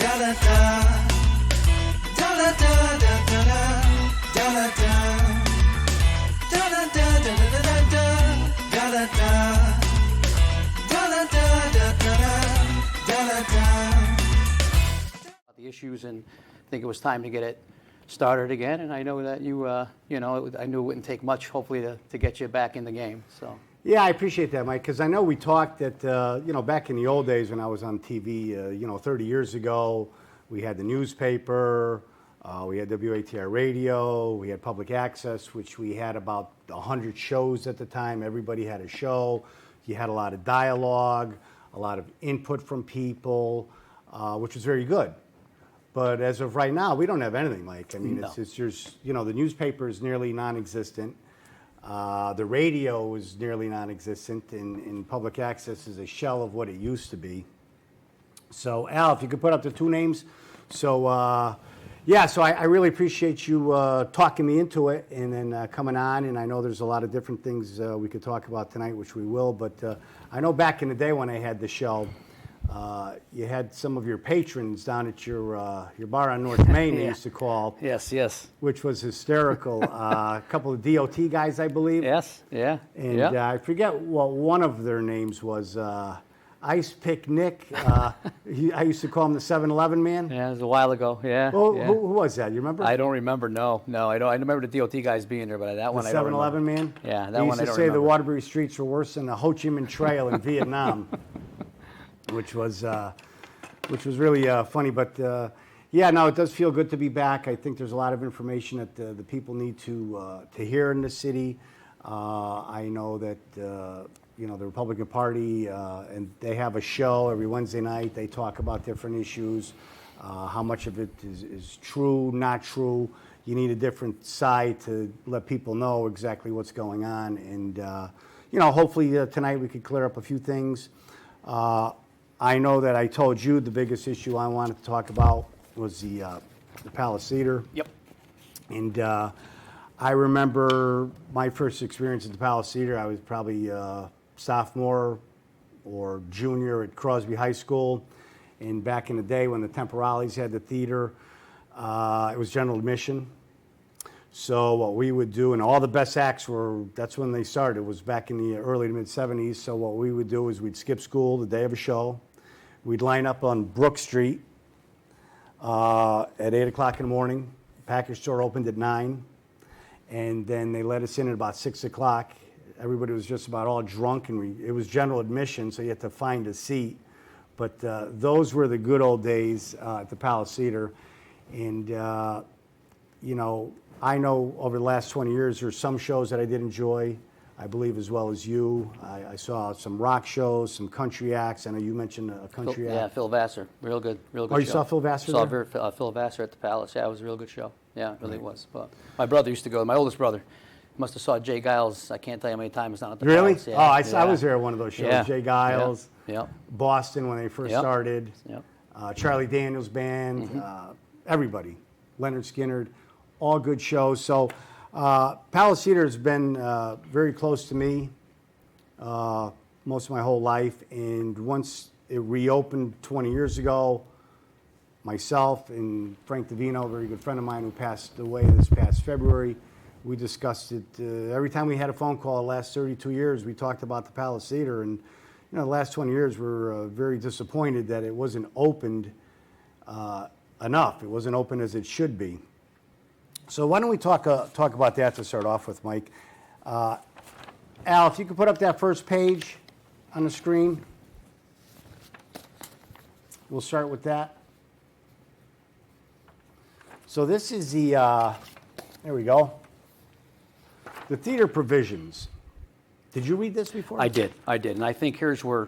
The issues, and I think it was time to get it started again. And I know that you, I knew it wouldn't take much, hopefully, to get you back in the game. So. Yeah, I appreciate that, Mike, because I know we talked that, back in the old days when I was on TV, 30 years ago, we had the newspaper, we had WATR radio, we had public access, which we had about 100 shows at the time. Everybody had a show. You had a lot of dialogue, a lot of input from people, which was very good. But as of right now, we don't have anything, Mike. I mean, No. it's just, the newspaper is nearly non-existent. The radio is nearly non-existent, and public access is a shell of what it used to be. So, Al, if you could put up the two names. So, I really appreciate you talking me into it and then coming on. And I know there's a lot of different things we could talk about tonight, which we will. But I know back in the day when I had the show, you had some of your patrons down at your bar on North Main, they used to call. Yes, yes. Which was hysterical. A couple of DOT guys, I believe. Yes, yeah. And I forget what one of their names was. Ice Pick Nick. I used to call him the 7-Eleven man. Yeah, it was a while ago. Yeah. Well, yeah. who was that? You remember? I don't remember. No, I don't. I remember the DOT guys being there, but that one I don't remember. 7-Eleven man. Yeah, that he one I used to don't say remember. the Waterbury streets were worse than the Ho Chi Minh Trail in Vietnam, which was really funny. But no, it does feel good to be back. I think there's a lot of information that the people need to hear in the city. I know that the Republican Party and they have a show every Wednesday night. They talk about different issues. How much of it is true, not true. You need a different side to let people know exactly what's going on. And hopefully tonight we could clear up a few things. I know that I told you the biggest issue I wanted to talk about was the Palace Theater. Yep. And I remember my first experience at the Palace Theater. I was probably sophomore or junior at Crosby High School. And back in the day when the Temporales had the theater, it was general admission. So what we would do, and all the best acts that's when they started. It was back in the early to mid 70s. So what we would do is we'd skip school the day of a show. We'd line up on Brook Street at 8 o'clock in the morning. Package store opened at 9. And then they let us in at about 6 o'clock. Everybody was just about all drunk, and it was general admission, so you had to find a seat. But those were the good old days at the Palace Theater. And, I know over the last 20 years, there's some shows that I did enjoy, I believe, as well as you. I saw some rock shows, some country acts. I know you mentioned a country act. Yeah, Phil Vassar. Real good show. Oh, you saw Phil Vassar there? Saw Phil Vassar at the Palace. Yeah, it was a real good show. Yeah, it really was. But my brother used to go, my oldest brother. Must have saw Jay Giles. I can't tell you how many times down at the Really? Palace. Yeah, I was there at one of those shows. Yeah. Jay Giles, Yep. Boston when they first started, Yep. Charlie Daniels Band, everybody, Leonard Skinner, all good shows. So Palace Theater has been very close to me most of my whole life. And once it reopened 20 years ago, myself and Frank Davino, a very good friend of mine who passed away this past February, we discussed it. Every time we had a phone call the last 32 years, we talked about the Palace Theater. And, the last 20 years, we're very disappointed that it wasn't opened enough. It wasn't open as it should be. So why don't we talk about that to start off with, Mike. Al, if you could put up that first page on the screen. We'll start with that. So this is the, there we go. The theater provisions. Did you read this before? I did. And I think here's where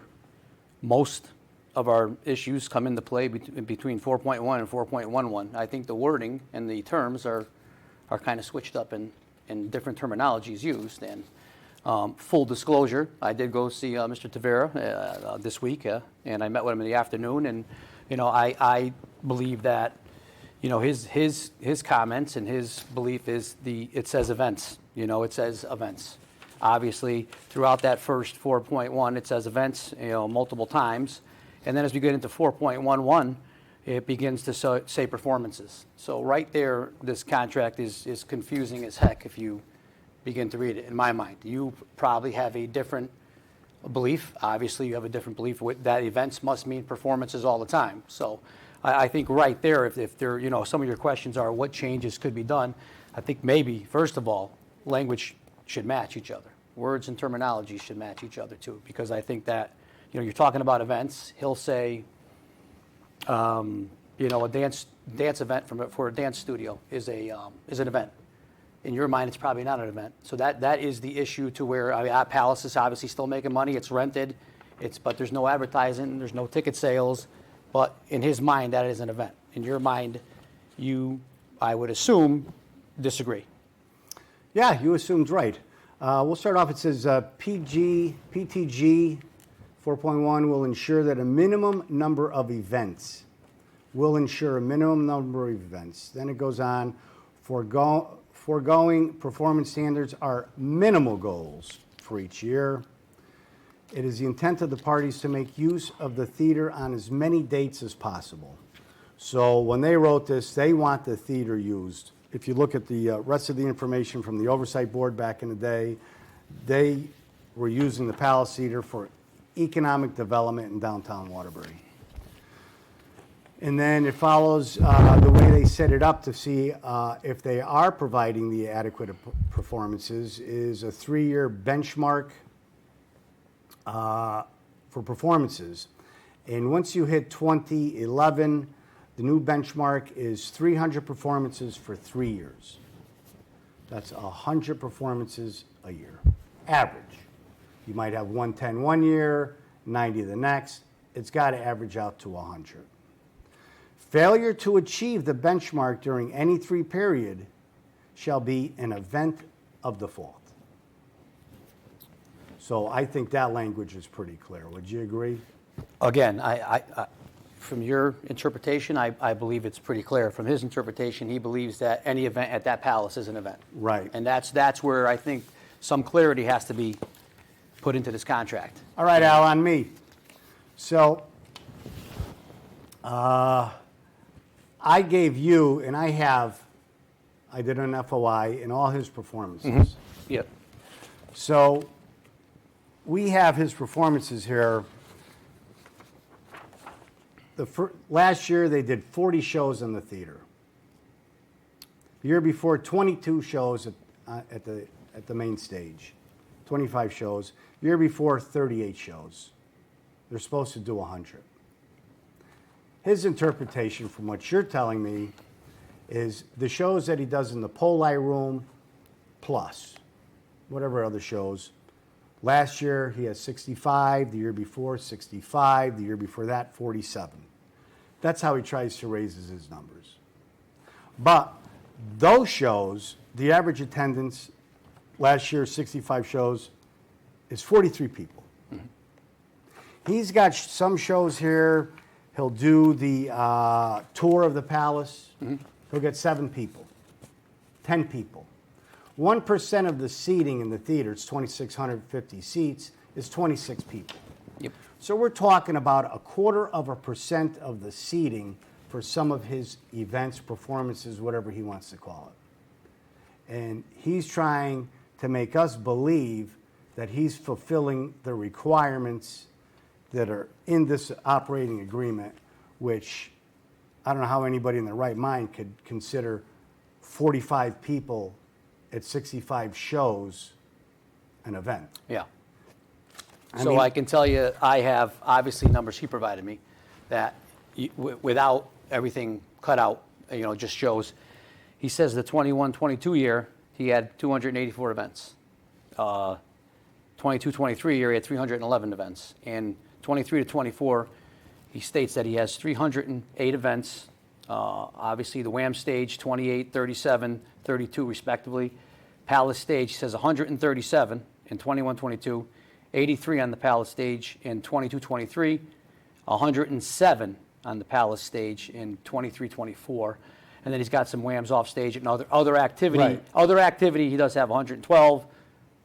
most of our issues come into play between 4.1 and 4.11. I think the wording and the terms are kind of switched up and different terminologies used. And full disclosure, I did go see Mr. Tavera this week, and I met with him in the afternoon. And I believe that his comments and his belief is it says events. It says events. Obviously, throughout that first 4.1, it says events, multiple times. And then as we get into 4.11, it begins to say performances. So right there, this contract is confusing as heck if you begin to read it, in my mind. You probably have a different belief. Obviously, you have a different belief that events must mean performances all the time. So I think right there, if there, some of your questions are what changes could be done, I think maybe, first of all, language should match each other. Words and terminology should match each other too, because I think that, you're talking about events. He'll say, a dance event for a dance studio is an event. In your mind, it's probably not an event. So that is the issue to where, Palace is obviously still making money. It's rented, but there's no advertising, there's no ticket sales. But in his mind, that is an event. In your mind, I would assume, disagree. Yeah, you assumed right. We'll start off. It says PTG 4.1 will ensure that a minimum number of events. Then it goes on, foregoing performance standards are minimal goals for each year. It is the intent of the parties to make use of the theater on as many dates as possible. So when they wrote this, they want the theater used. If you look at the rest of the information from the Oversight Board back in the day, they were using the Palace Theater for economic development in downtown Waterbury. And then it follows the way they set it up to see if they are providing the adequate performances is a 3-year benchmark for performances. And once you hit 2011, the new benchmark is 300 performances for 3 years. That's 100 performances a year, average. You might have 110 one year, 90 the next. It's got to average out to 100. Failure to achieve the benchmark during any 3 period shall be an event of default. So I think that language is pretty clear. Would you agree? Again, I from your interpretation, I believe it's pretty clear. From his interpretation, he believes that any event at that palace is an event. Right. And that's where I think some clarity has to be put into this contract. All right, Al, on me. So I gave you, and I did an FOI in all his performances. Mm-hmm. Yep. So we have his performances here. Last year, they did 40 shows in the theater. The year before, 22 shows at the main stage, 25 shows. The year before, 38 shows. They're supposed to do 100. His interpretation, from what you're telling me, is the shows that he does in the Poli Room plus whatever other shows. Last year, he has 65. The year before, 65. The year before that, 47. That's how he tries to raise his numbers. But those shows, the average attendance last year, 65 shows, is 43 people. Mm-hmm. He's got some shows here. He'll do the tour of the palace. Mm-hmm. He'll get 7 people, 10 people. 1% of the seating in the theater, it's 2,650 seats, is 26 people. Yep. So we're talking about 0.25% of the seating for some of his events, performances, whatever he wants to call it. And he's trying to make us believe that he's fulfilling the requirements that are in this operating agreement, which I don't know how anybody in their right mind could consider 45 people at 65 shows an event. Yeah. I can tell you, I have obviously numbers he provided me that without everything cut out, just shows. He says the 21-22 year, he had 284 events. 22-23 year, he had 311 events. And 23 to 24, he states that he has 308 events. Obviously, the Wham stage, 28, 37, 32 respectively. Palace stage, he says 137 in 21-22, 83 on the Palace stage in 22-23, 107 on the Palace stage in 23-24. And then he's got some Whams off stage and other activity. Right. Other activity, he does have 112,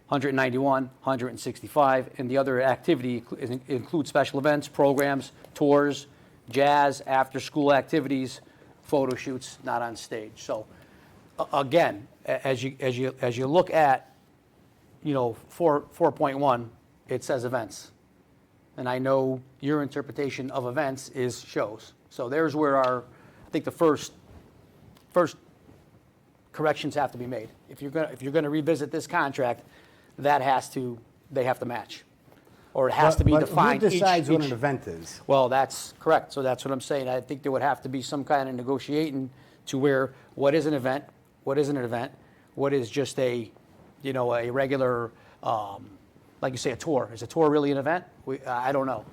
191, 165, and the other activity includes special events, programs, tours, jazz, after-school activities, photo shoots, not on stage. So again, as you look at, 4.1, it says events. And I know your interpretation of events is shows. So there's where I think the first corrections have to be made. If you're gonna revisit this contract, they have to match, or it has to be But defined. who decides what each- an event is? Well, that's correct. So that's what I'm saying. I think there would have to be some kind of negotiating to where what is an event, what isn't an event, what is just a regular, like you say, a tour. Is a tour really an event? I don't know.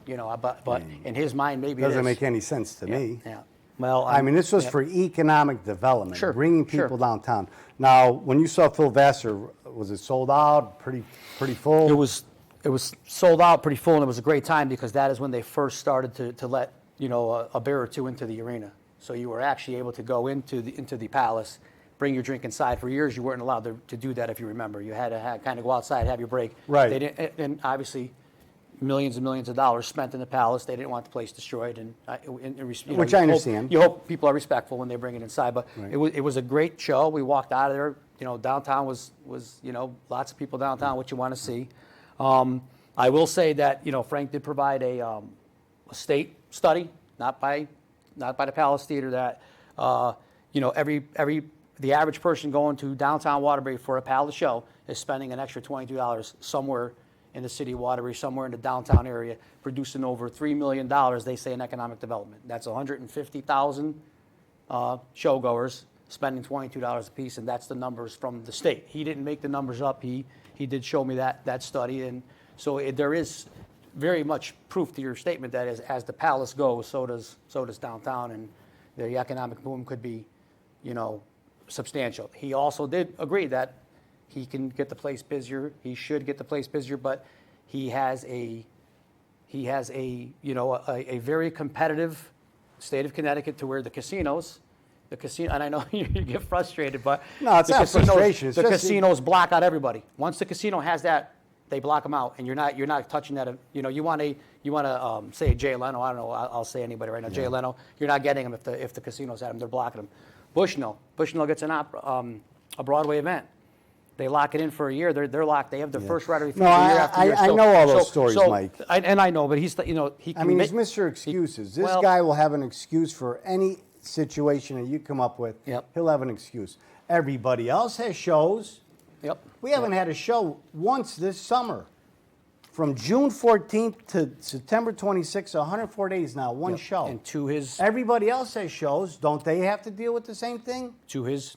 But in his mind, maybe it is. Doesn't make any sense to me. Yeah. Well, I mean, this was for economic development, Sure, bringing sure. people downtown. Now, when you saw Phil Vassar, was it sold out, pretty full? It was sold out pretty full, and it was a great time because that is when they first started to let a beer or two into the arena. So you were actually able to go into the Palace, bring your drink inside. For years, you weren't allowed to do that. If you remember, you had to kind of go outside, have your break. Right. They didn't, and obviously, millions and millions of dollars spent in the Palace. They didn't want the place destroyed, and Which I understand. You hope people are respectful when they bring it inside. But Right. it was a great show. We walked out of there. Downtown was lots of people downtown. What you want to see. I will say that Frank did provide a state study, not by the Palace Theater, that the average person going to downtown Waterbury for a Palace show is spending an extra $22 somewhere in the city of Waterbury, somewhere in the downtown area, producing over $3 million, they say, in economic development. That's 150,000 showgoers spending $22 a piece, and that's the numbers from the state. He didn't make the numbers up. He did show me that study, and so there is very much proof to your statement that as the Palace goes, so does downtown, and the economic boom could be, substantial. He also did agree that he can get the place busier. He should get the place busier, but he has a very competitive state of Connecticut to where the casino, and I know you get frustrated, but No, it's not frustration. It's the just- casinos block out everybody. Once the casino has that, they block them out, and you're not touching that. You want to say Jay Leno. I don't know. I'll say anybody right now. Jay Leno. You're not getting him if the casinos have him. They're blocking him. Bushnell gets a Broadway event. They lock it in for a year. They're locked. They have their first right of refusal No, year after year. I know all those stories, Mike. I know, but he's he can. I mean, he's Mr. Excuses. This guy will have an excuse for any situation that you come up with. Yep. He'll have an excuse. Everybody else has shows. Yep. We haven't had a show once this summer. From June 14th to September 26th, 104 days now, one show. And to his Everybody else has shows. Don't they have to deal with the same thing? to his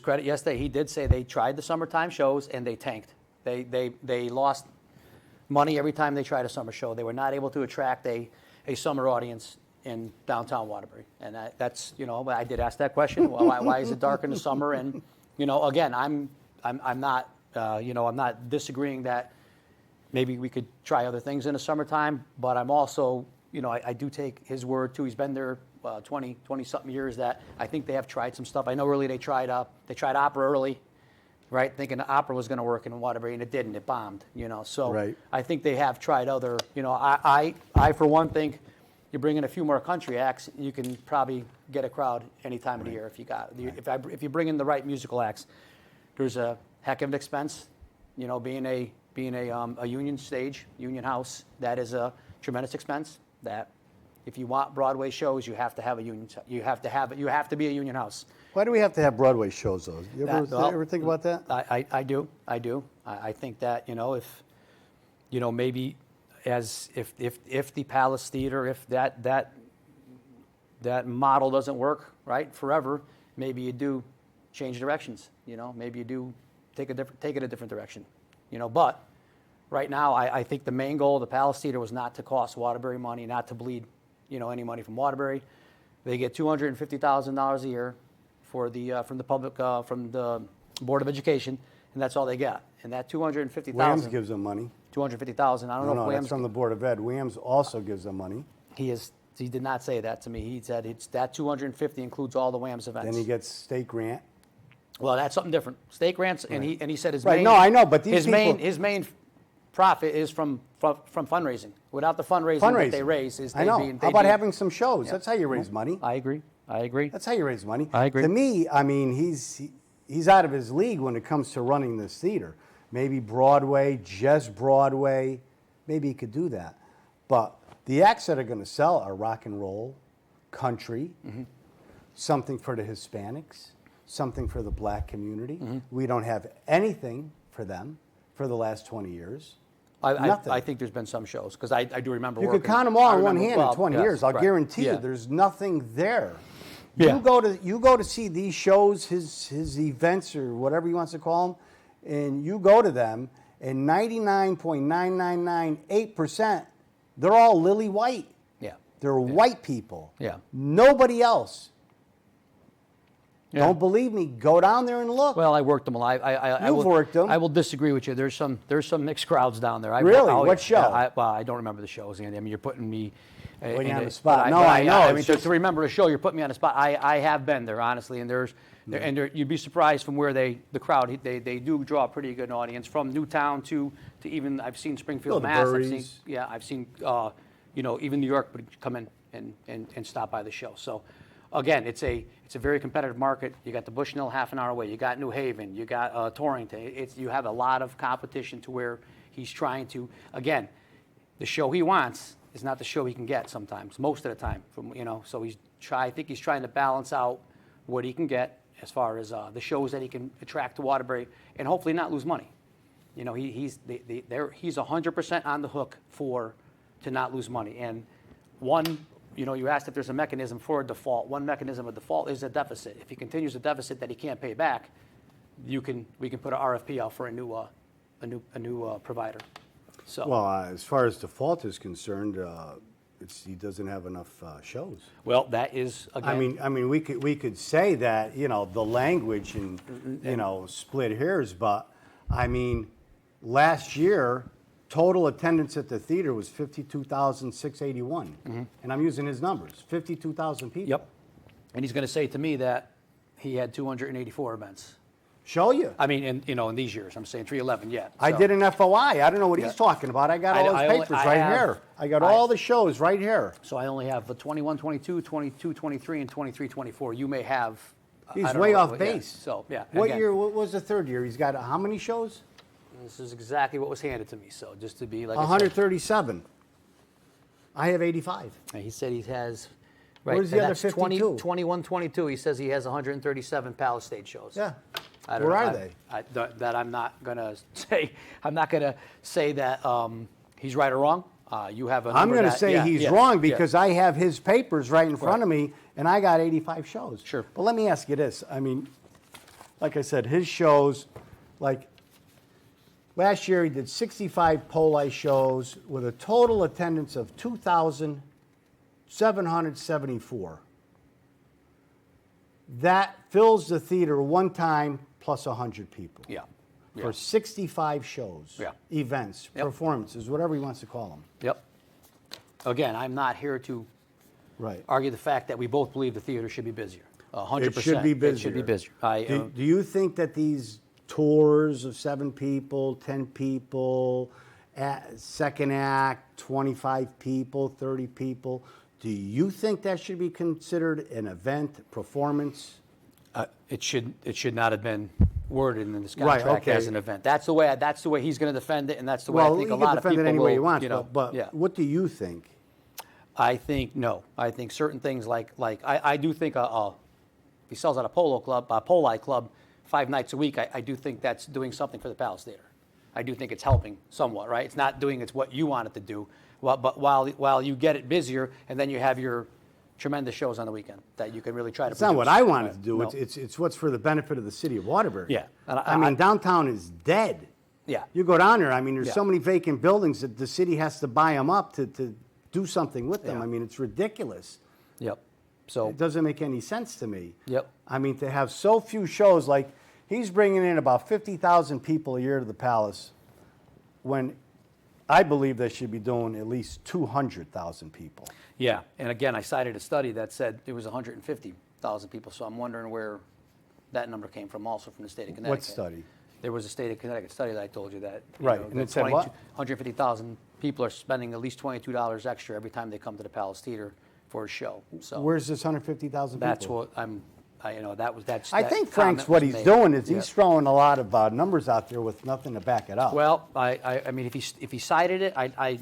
credit, yes, he did say they tried the summertime shows and they tanked. They lost money every time they tried a summer show. They were not able to attract a summer audience in downtown Waterbury, and that's I did ask that question. Why is it dark in the summer? And again, I'm not disagreeing that maybe we could try other things in the summertime, but I'm also I do take his word too. He's been there 20 something years. That I think they have tried some stuff. I know early they tried opera early, right? Thinking the opera was going to work in Waterbury, and it didn't. It bombed. So Right. I think they have tried other. I for one think you bring in a few more country acts, you can probably get a crowd any time of the year if you got. If you bring in the right musical acts, there's a heck of an expense. Being a union stage, union house, that is a tremendous expense. That if you want Broadway shows, you have to have a union. You have to be a union house. Why do we have to have Broadway shows, though? You ever think about that? I do. I think that if maybe if the Palace Theater, if that model doesn't work right forever, maybe you do change directions. Maybe you do take it a different direction. But right now, I think the main goal of the Palace Theater was not to cost Waterbury money, not to bleed any money from Waterbury. They get $250,000 a year from the Board of Education, and that's all they got. And that $250,000. Williams gives them money. $250,000. I don't know if No, Williams. that's from the Board of Ed. Williams also gives them money. He did not say that to me. He said it's that 250 includes all the WAMS events. Then he gets state grant. Well, that's something different. State grants, and he said his Right, main. no, I know, but these his people- main profit is from fundraising. Without the fundraising that they raise, is I know. How about having some shows? That's how you raise money. I agree. That's how you raise money. I agree. To me, I mean, he's out of his league when it comes to running this theater. Maybe Broadway, just Broadway. Maybe he could do that. But the acts that are going to sell are rock and roll, country, something for the Hispanics, something for the black community. We don't have anything for them for the last 20 years. Nothing. I think there's been some shows, because I do remember You working. could count them all I on one remember- hand well, in 20 yes, years. I'll right. guarantee Yeah. you there's nothing there. Yeah. You go to see these shows, his events, or whatever he wants to call them, and you go to them, and 99.9998%, they're all lily white. Yeah. They're white people. Yeah. Nobody else. Yeah. Don't believe me? Go down there and look. Well, I worked them a lot. You've worked them. I will disagree with you. There's some mixed crowds down there. Really? Oh, What show? Well, I don't remember the shows, Andy. I mean, you're putting me Putting you on a- the spot. but No, I know. I mean, It's to just- remember a show, you're putting me on the spot. I have been there, honestly, and you'd be surprised from where the crowd, they do draw a pretty good audience, from Newtown to even, I've seen Springfield, the Mass. I've seen, Burries. I've seen even New York would come in and stop by the show. So again, it's a very competitive market. You got the Bushnell half an hour away. You got New Haven. You got Torrington. You have a lot of competition to where he's trying to, again, the show he wants is not the show he can get sometimes, most of the time. So I think he's trying to balance out what he can get as far as the shows that he can attract to Waterbury, and hopefully not lose money. He's 100% on the hook to not lose money. And you asked if there's a mechanism for a default. One mechanism of default is a deficit. If he continues a deficit that he can't pay back, we can put an RFP out for a new provider. So Well, as far as default is concerned, he doesn't have enough shows. well, that is again. I mean, we could say that the language and split hairs, but I mean, last year total attendance at the theater was 52,681, and I'm using his numbers, 52,000 people. Yep. And he's going to say to me that he had 284 events. Show you. I mean, in these years, I'm saying 311 yet. I So- did an FOI. I don't know what he's talking about. I got all I his only- papers I right have- here. I got all the shows right here. So I only have the 21, 22, 22, 23, and 23, 24. You may have. He's I don't way know, off yeah. base. So yeah. What again, year? What was the third year? He's got how many shows? This is exactly what was handed to me. So just to be like I said, 137. I have 85. and he said he has. Right, Where's the and other that's 52? 21, 22. He says he has 137 Palace Stage shows. Yeah. I don't Where know. are they? That I'm not gonna say. I'm not gonna say that he's right or wrong. You have a. I'm number going to that- say yeah, he's yeah, wrong yeah. because I have his papers right in front of me, and I got 85 shows. Sure. But let me ask you this. I mean, like I said, his shows, like last year he did 65 Poli shows with a total attendance of 2,774. That fills the theater one time plus 100 people. Yeah. For 65 shows, Yeah. events, Yep. performances, whatever he wants to call them. Yep. Again, I'm not here to Right. argue the fact that we both believe the theater should be busier. 100%. It should be busier. It should be busier. Do you think that these tours of 7 people, 10 people, second act, 25 people, 30 people, do you think that should be considered an event, performance? It should not have been worded in this Right, contract okay. as an event. That's the way he's going to defend it, and that's the way I Well, think he a can lot of defend people it any way he will, wants, but yeah. what do you think? I think no. I think certain things like I do think if he sells at a Poli club 5 nights a week, I do think that's doing something for the Palace Theater. I do think it's helping somewhat, right? It's not doing what you want it to do. Well, but while you get it busier, and then you have your tremendous shows on the weekend that you can really try to. It's not what I wanted to do. No. It's what's for the benefit of the city of Waterbury. Yeah. And I mean, downtown is dead. Yeah. You go down there, I mean, there's Yeah. so many vacant buildings that the city has to buy them up to do something with them. Yeah. I mean, it's ridiculous. Yep. So It doesn't make any sense to me. Yep. I mean, to have so few shows, like he's bringing in about 50,000 people a year to the Palace, when I believe they should be doing at least 200,000 people. yeah, and again, I cited a study that said it was 150,000 people. So I'm wondering where that number came from, also from the state of Connecticut. What study? there was a state of Connecticut study that I told you that. Right, and it said what? 150,000 people are spending at least $22 extra every time they come to the Palace Theater for a show. So Where's this 150,000 people? that's what that's. I that think comment Frank's what was he's made. doing is Yeah. he's throwing a lot of numbers out there with nothing to back it up. Well, I mean, if he cited it, I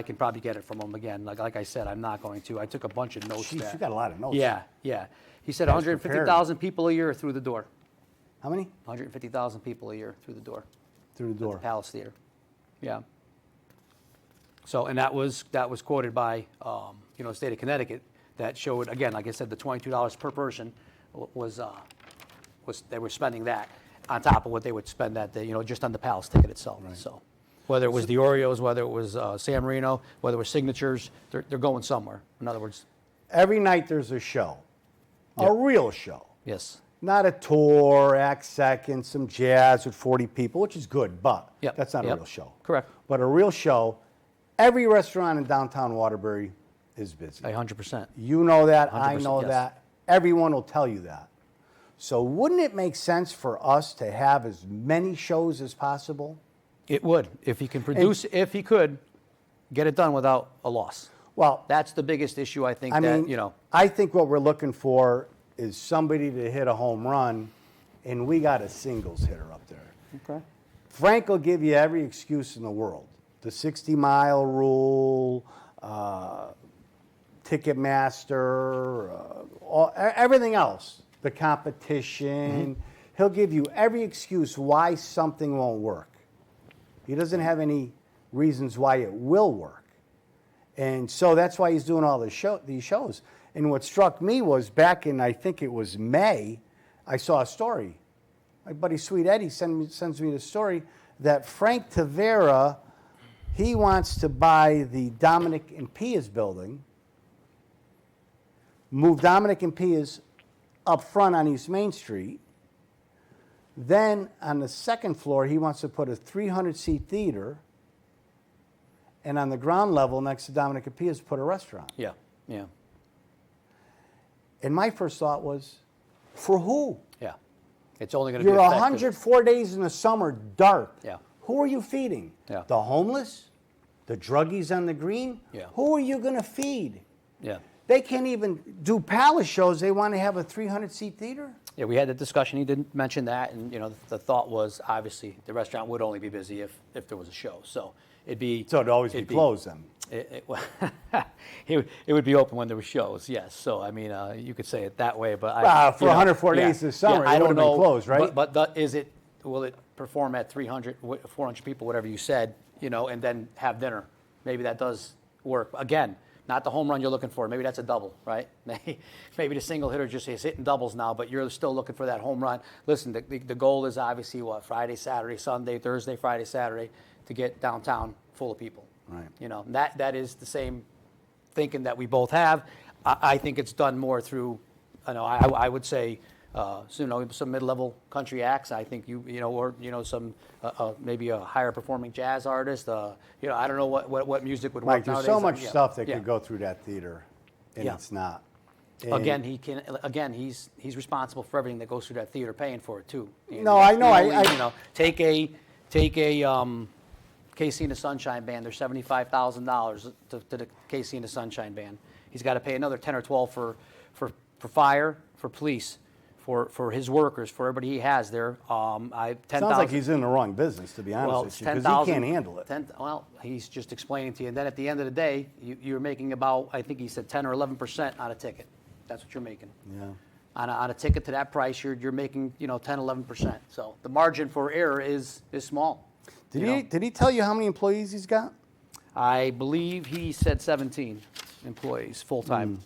can probably get it from him again. Like I said, I'm not going to. I took a bunch of notes. Jeez, you got a lot of notes. Yeah. He said Guys 150,000 people a year through the door. How many? 150,000 people a year through the door. Through the At the door. Palace Theater. Yeah. So, and that was quoted by, the state of Connecticut that showed, again, like I said, the $22 per person was they were spending that on top of what they would spend that day, just on the Palace ticket itself. Right. So, whether it was the Oreos, whether it was San Marino, whether it was signatures, they're going somewhere. In other words, Every night there's a show, a Yep. real show. yes. Not a tour, act second, some jazz with 40 people, which is good, but Yep. that's not a Yep. real show. Correct. But a real show, every restaurant in downtown Waterbury is busy. 100%. You know that, I 100%, know yes. that, everyone will tell you that. So wouldn't it make sense for us to have as many shows as possible? It would, if he can produce, if he could get it done without a loss. Well, That's the biggest issue, I think, I that, mean, I think what we're looking for is somebody to hit a home run, and we got a singles hitter up there. Okay. Frank will give you every excuse in the world. The 60-mile rule, Ticketmaster, everything else, the competition. He'll give you every excuse why something won't work. He doesn't have any reasons why it will work. And so that's why he's doing all these shows. And what struck me was back in, I think it was May, I saw a story. My buddy Sweet Eddie sends me the story that Frank Tavera, he wants to buy the Dominic and Pia's building, move Dominic and Pia's up front on East Main Street. Then on the second floor, he wants to put a 300-seat theater. And on the ground level next to Dominic and Pia's, put a restaurant. Yeah. And my first thought was, for who? Yeah. It's only going to be You're effective. 104 days in the summer, dark. Yeah. Who are you feeding? Yeah. The homeless? The druggies on the green? Yeah. Who are you going to feed? Yeah. They can't even do palace shows. They want to have a 300-seat theater? Yeah, we had the discussion. He didn't mention that, and the thought was obviously the restaurant would only be busy if there was a show. So it'd be So it'd always be closed then. It would be open when there were shows. Yes. So I mean, you could say it that way, but For 104 days this summer, I it don't would've been know, closed, right? But will it perform at 300, 400 people, whatever you said, and then have dinner? Maybe that does work. Again, not the home run you're looking for. Maybe that's a double, right? Maybe the single hitter just is hitting doubles now, but you're still looking for that home run. Listen, the goal is obviously what? Friday, Saturday, Sunday, Thursday, Friday, Saturday, to get downtown full of people. Right. That is the same thinking that we both have. I think it's done more through, I would say, some mid-level country acts. I think some maybe a higher performing jazz artist. I don't know what music would work Mike, there's nowadays. so much Yeah. stuff that Yeah. could go through that theater, and Yeah. it's not. Again, he's responsible for everything that goes through that theater, paying for it too. No, I know. Take a KC and the Sunshine Band. There's $75,000 to the KC and the Sunshine Band. He's got to pay another 10 or 12 for fire, for police, for his workers, for everybody he has there. Sounds 10,000. like he's in the wrong business, to be honest with you, because he can't handle it. Well, he's just explaining to you. And then at the end of the day, you're making about, I think he said 10 or 11% on a ticket. That's what you're making. Yeah. On a ticket to that price, you're making 10, 11%. So the margin for error is small. Did he tell you how many employees he's got? I believe he said 17 employees full-time.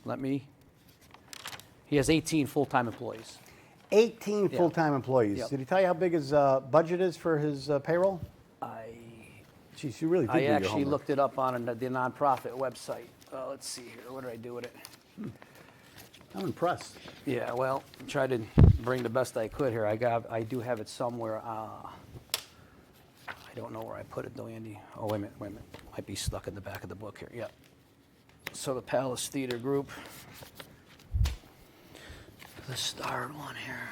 He has 18 full-time employees. 18 full-time employees. Yep. Did he tell you how big his budget is for his payroll? Jeez, you really did do I your actually homework. looked it up on the nonprofit website. Let's see here. What did I do with it? I'm impressed. Yeah, well, try to bring the best I could here. I do have it somewhere. I don't know where I put it though, Andy. Oh, wait a minute. Might be stuck in the back of the book here. Yeah. So the Palace Theater Group. The star one here.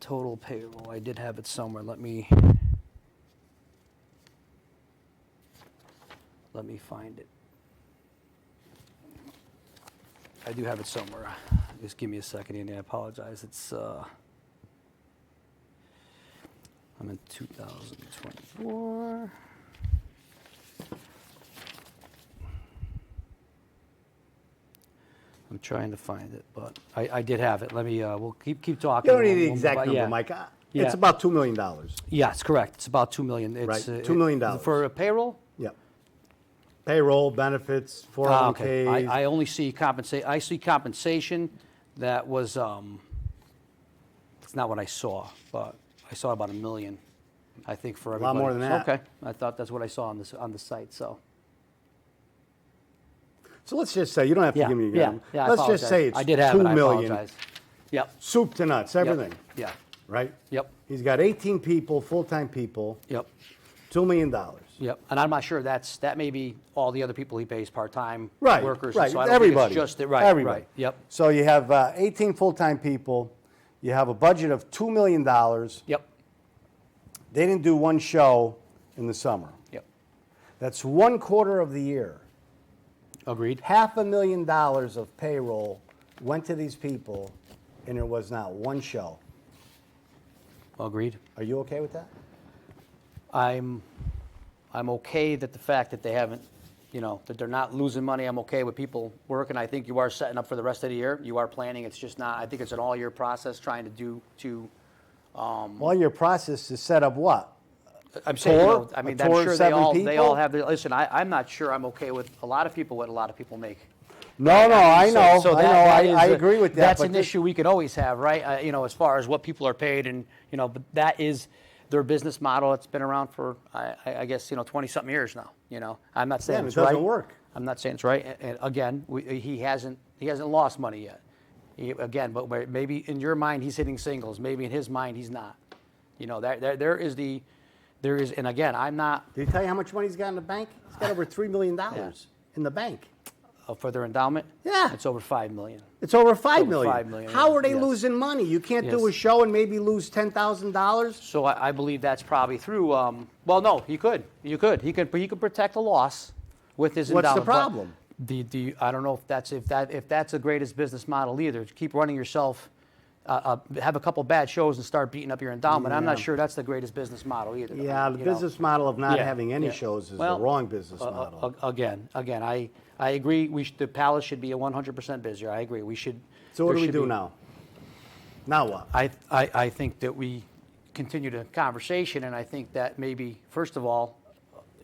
total payroll. I did have it somewhere. Let me find it. I do have it somewhere. Just give me a second, Andy. I apologize. It's I'm in 2024. I'm trying to find it, but I did have it. Let me. We'll keep talking. You don't need the We'll- exact but number, yeah. Mike. Yeah. It's about $2 million. Yes, correct. It's about $2 million. It's, Right, $2 million. for a payroll. Yep. Payroll, benefits, 401ks. Okay. I only see I see compensation that was. It's not what I saw, but I saw about $1 million. I think for everybody. lot more than that. Okay, I thought that's what I saw on the site. So. So let's just say, you don't have to Yeah, give me yeah, again. yeah. I Let's just apologize. say it's I did have it. $2 I million. apologize. Yep. Soup to nuts, Yep. everything, Yeah. right? Yep. He's got 18 people, full-time people, Yep. $2 million. Yep. And I'm not sure that may be all the other people he pays part-time Right, workers. right, So I don't everybody. think it's just right. Everybody. Right. Yep. So you have 18 full-time people, you have a budget of $2 million. Yep. They didn't do one show in the summer. Yep. That's 1/4 of the year. Agreed. $500,000 of payroll went to these people, and there was not one show. Agreed. Are you okay with that? I'm okay that the fact that they haven't, that they're not losing money. I'm okay with people working. I think you are setting up for the rest of the year. You are planning. It's just not. I think it's an all-year process trying to. Well, your process is set up what? I'm saying, Tour? I mean, A I'm tour of sure 7 they all people? have their. Listen, I'm not sure I'm okay with a lot of people what a lot of people make. No, I know. So I that- know. that is I a- agree with that. That's but an this- issue we could always have, right? As far as what people are paid, and but that is their business model. It's been around for I guess 20-something years now. I'm not saying Yeah, it's it doesn't right. work. I'm not saying it's right. And again, he hasn't lost money yet. Again, but maybe in your mind he's hitting singles. Maybe in his mind he's not. There is, and again, I'm not Did he tell you how much money he's got in the bank? He's got over $3 million in the bank. for their endowment. Yeah. It's over $5 million. It's over $5 over million. $5 million, How are they yes. losing money? You can't do Yes. a show and maybe lose $10,000? So I believe that's probably through. Well, no, he could. He could protect the loss with his What's the endowment. but problem? I don't know if that's the greatest business model either. To keep running yourself, have a couple bad shows and start beating up your endowment. I'm not Yeah. sure that's the greatest business model either. Yeah, the You know. business model of not Yeah, having any yeah. shows is Well, the wrong business model. Again, I agree. The Palace should be a 100% busier. I agree. We should. So what there do we should do be- now? Now what? I think that we continue the conversation, and I think that maybe, first of all,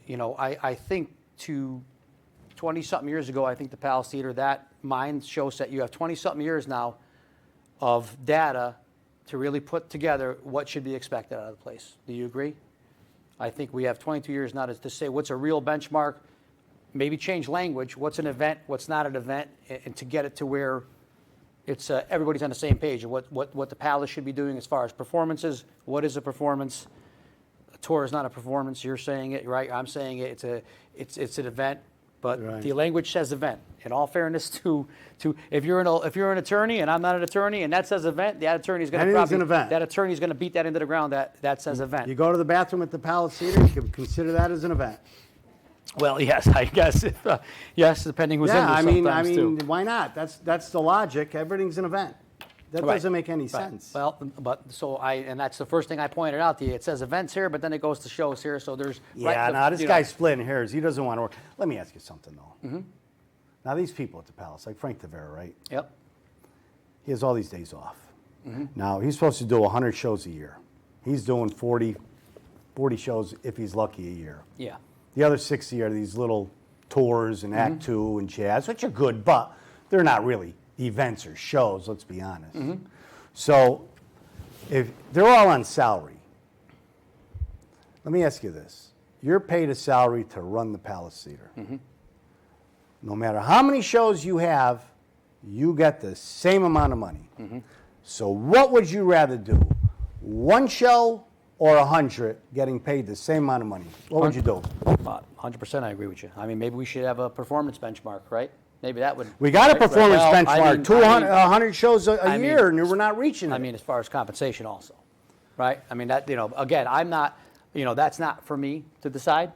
I think to 20-something years ago, I think the Palace Theater, that mind shows that you have 20-something years now of data to really put together what should be expected out of the place. Do you agree? I think we have 22 years now to say what's a real benchmark, maybe change language, what's an event, what's not an event, and to get it to where it's everybody's on the same page of what the Palace should be doing as far as performances. What is a performance? A tour is not a performance. You're saying it, right? I'm saying it. It's an event, but Right. the language says event. In all fairness, to if you're an attorney and I'm not an attorney and that says event, that attorney's going to Anything's probably an event. that attorney's going to beat that into the ground. That says event. You go to the bathroom at the Palace Theater, you can consider that as an event. Well, yes, I guess. Yes, depending who's in Yeah, there I mean, sometimes too. why not? That's the logic. Everything's an event. That Right. doesn't make any Right. sense. Well, and that's the first thing I pointed out to you. It says events here, but then it goes to shows here. So there's Yeah, now this guy's splitting hairs. He doesn't want to work. Let me ask you something though. Mm-hmm. Now these people at the Palace, like Frank Tavera, right? Yep. He has all these days off. Mm-hmm. Now he's supposed to do 100 shows a year. He's doing 40 shows if he's lucky a year. Yeah. The other 60 are these little tours and Mm-hmm. Act Two and jazz, which are good, but they're not really events or shows, let's be honest. Mm-hmm. So if they're all on salary, let me ask you this. You're paid a salary to run the Palace Theater. Mm-hmm. No matter how many shows you have, you get the same amount of money. Mm-hmm. So what would you rather do? One show or 100 getting paid the same amount of money? What would you do? 100%, I agree with you. I mean, maybe we should have a performance benchmark, right? Maybe that would. We got a right, performance well, benchmark, 100 shows a I mean- year, and we're not reaching it. I mean, as far as compensation, also. right? I mean, that, again, I'm not, that's not for me to decide.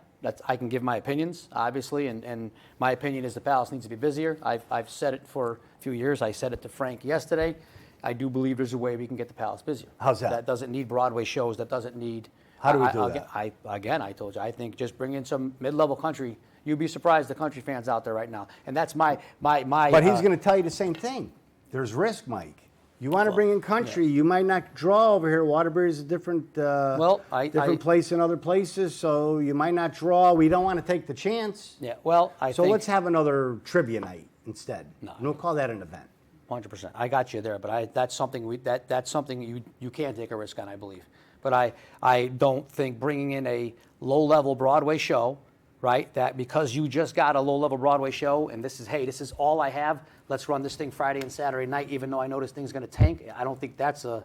I can give my opinions, obviously, and my opinion is the Palace needs to be busier. I've said it for a few years. I said it to Frank yesterday. I do believe there's a way we can get the Palace busier. How's that? That doesn't need Broadway shows. That doesn't need. How do we do that? I told you, I think just bring in some mid-level country. You'd be surprised the country fans out there right now. And that's my. But he's going to tell you the same thing. There's risk, Mike. You want to bring in country, you might not draw over here. Waterbury's a different different place than other places, so you might not draw. We don't want to take the chance. Yeah, well, So let's have another trivia night instead. No. We'll call that an event. 100%. I got you there, but that's something that's something you can't take a risk on, I believe. But I don't think bringing in a low-level Broadway show, right, that because you just got a low-level Broadway show and this is all I have, let's run this thing Friday and Saturday night, even though I know this thing's going to tank. I don't think that's an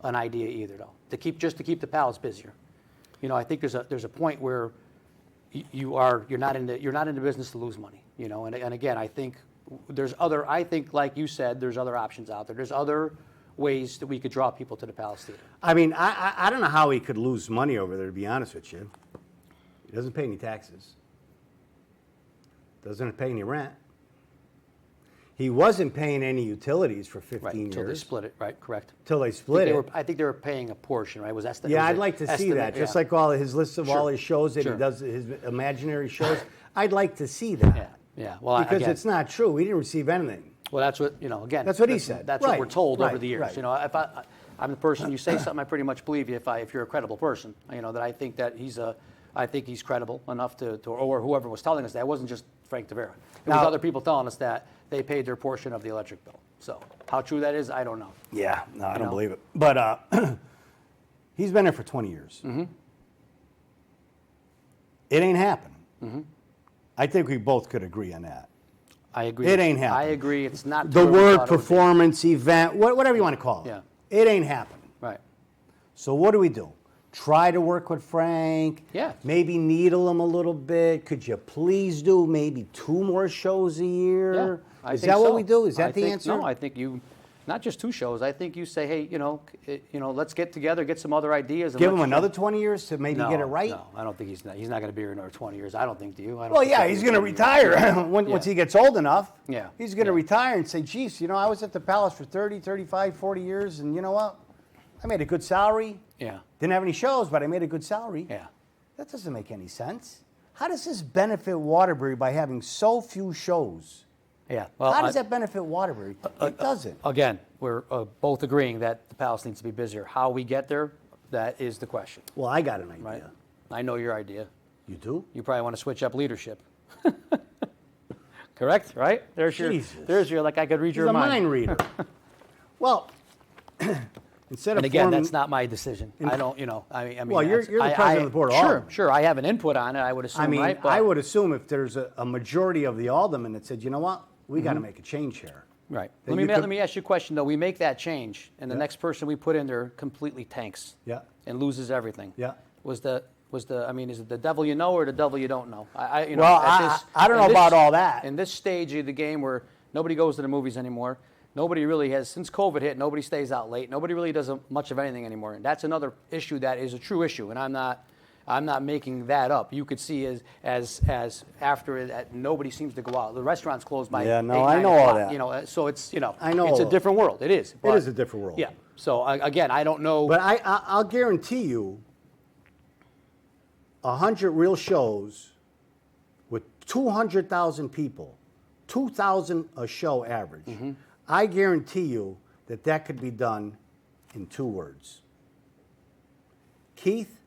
idea either, though. To keep the Palace busier. I think there's a point where you're not in the business to lose money. And again, I think like you said, there's other options out there. There's other ways that we could draw people to the Palace Theater. I mean, I don't know how he could lose money over there, to be honest with you. He doesn't pay any taxes. Doesn't pay any rent. He wasn't paying any utilities for 15 Right, years. until they split it, right, correct. Till they split it. I think they were paying a portion, right? Yeah, I'd like to see that. Just like all his lists of all his shows that he does, his imaginary shows. I'd like to see that. Yeah. Well, because again, it's not true. We didn't receive anything. Well, that's what, again. That's what he said. That's what we're told over right, the years. right. If I'm the person, you say something, I pretty much believe you if you're a credible person. That I think that I think he's credible enough to or whoever was telling us that. It wasn't just Frank Tavera. It was other people telling us that they paid their portion of the electric bill. So how true that is, I don't know. Yeah, no, I don't believe it. But he's been there for 20 years. Mm-hmm. It ain't happening. Mm-hmm. I think we both could agree on that. I agree. It ain't happening. I agree. It's not the word performance, event, whatever you want to call it. Yeah. It ain't happening. Right. So what do? Try to work with Frank. Yeah. Maybe needle him a little bit. Could you please do maybe 2 more shows a year? Yeah, Is that what we do? Is that the answer? No, I think not just 2 shows. I think you say, hey, let's get together, get some other ideas. And give him another 20 years to maybe get it right? No, I don't think he's not going to be here another 20 years. I don't think, do you? Well, yeah, he's going to retire once he gets old enough. Yeah. He's going to retire and say, geez, I was at the Palace for 30, 35, 40 years, and you know what? I made a good salary. Yeah. Didn't have any shows, but I made a good salary. Yeah. That doesn't make any sense. How does this benefit Waterbury by having so few shows? Yeah. Well, how does that benefit Waterbury? It doesn't. Again, we're both agreeing that the Palace needs to be busier. How we get there, that is the question. Well, I got an idea. Right? I know your idea. You do? You probably want to switch up leadership. Correct? Right? There's your, like I could read your mind. He's a mind reader. Well, instead of and again, that's not my decision. I don't, I mean. Well, you're the president of the board of aldermen. Sure. I have an input on it. I would assume. I mean, right? I would assume if there's a majority of the aldermen that said, you know what, we got to make a change here. Right. Let me ask you a question though. We make that change, and the next person we put in there completely tanks. Yeah. And loses everything. Yeah. I mean, is it the devil you know or the devil you don't know? I don't know about all that. In this stage of the game where nobody goes to the movies anymore, nobody really has, since COVID hit, nobody stays out late. Nobody really does much of anything anymore. And that's another issue that is a true issue. And I'm not making that up. You could see as after that, nobody seems to go out. The restaurants close by 8, 9 I know all o'clock, that. So it's, I know it's a different world. It is. It is a different world. Yeah. So again, I don't know. But I'll guarantee you 100 real shows with 200,000 people, 2,000 a show average. Mm-hmm. I guarantee you that could be done in 2 words. Keith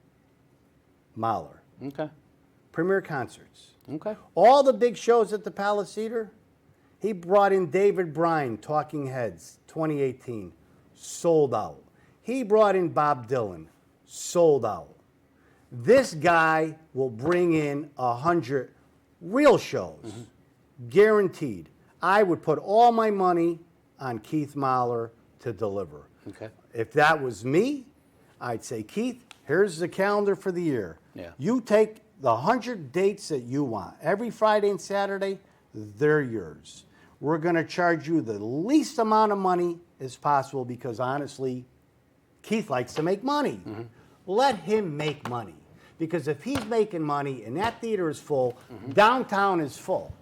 Mahler. Okay. Premier Concerts. Okay. All the big shows at the Palace Theater, he brought in David Bryan, Talking Heads, 2018, sold out. He brought in Bob Dylan, sold out. This guy will bring in 100 real shows, guaranteed. I would put all my money on Keith Mahler to deliver. Okay. If that was me, I'd say, Keith, here's the calendar for the year. Yeah. You take the 100 dates that you want. Every Friday and Saturday, they're yours. We're going to charge you the least amount of money as possible because honestly, Keith likes to make money. Let him make money. Because if he's making money and that theater is full, downtown is full.